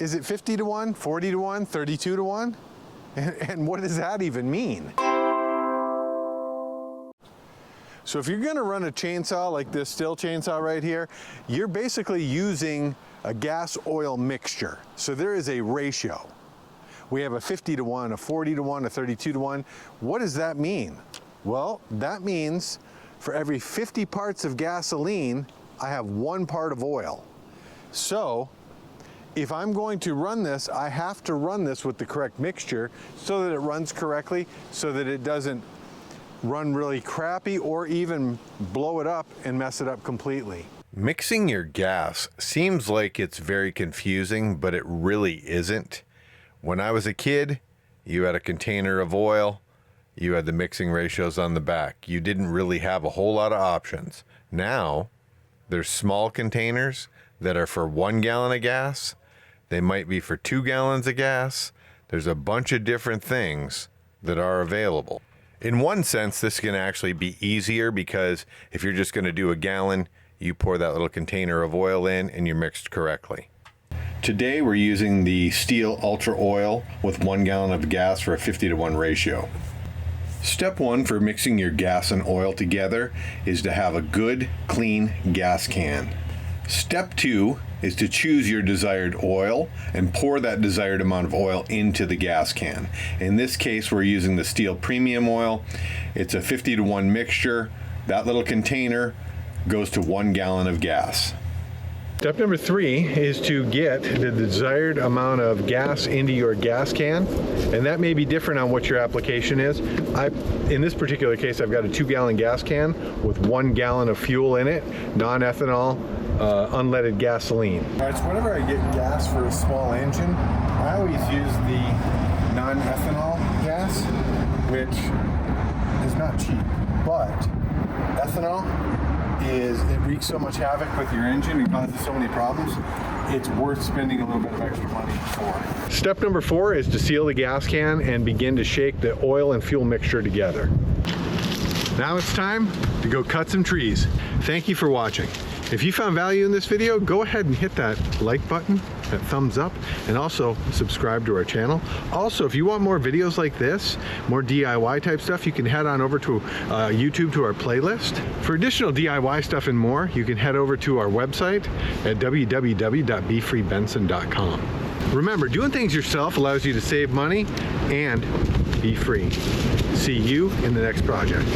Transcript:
Is it 50 to 1, 40 to 1, 32 to 1? And what does that even mean? So if you're gonna run a chainsaw like this Stihl chainsaw right here, you're basically using a gas oil mixture. So there is a ratio. We have a 50 to 1, a 40 to 1, a 32 to 1. What does that mean? Well, that means for every 50 parts of gasoline, I have 1 part of oil. So if I'm going to run this, I have to run this with the correct mixture so that it runs correctly, so that it doesn't run really crappy or even blow it up and mess it up completely. Mixing your gas seems like it's very confusing, but it really isn't. When I was a kid, you had a container of oil, you had the mixing ratios on the back. You didn't really have a whole lot of options. Now, there's small containers that are for 1 gallon of gas. They might be for 2 gallons of gas. There's a bunch of different things that are available. In one sense, this can actually be easier because if you're just going to do a gallon, you pour that little container of oil in and you're mixed correctly. Today we're using the Stihl Ultra Oil with 1 gallon of gas for a 50 to 1 ratio. Step 1 for mixing your gas and oil together is to have a good, clean gas can. Step 2 is to choose your desired oil and pour that desired amount of oil into the gas can. In this case, we're using the Stihl Premium Oil. It's a 50 to 1 mixture. That little container goes to 1 gallon of gas. Step number 3 is to get the desired amount of gas into your gas can, and that may be different on what your application is. In this particular case, I've got a 2 gallon gas can with 1 gallon of fuel in it, non-ethanol, unleaded gasoline. All right, so whenever I get gas for a small engine, I always use the non-ethanol gas, which is not cheap, but ethanol it wreaks so much havoc with your engine and causes so many problems, it's worth spending a little bit of extra money for. Step number 4 is to seal the gas can and begin to shake the oil and fuel mixture together. Now it's time to go cut some trees. Thank you for watching. If you found value in this video, go ahead and hit that like button, that thumbs up, and also subscribe to our channel. Also, if you want more videos like this, more DIY type stuff, you can head on over to YouTube to our playlist. For additional DIY stuff and more, you can head over to our website at www.befreebenson.com. Remember, doing things yourself allows you to save money and be free. See you in the next project.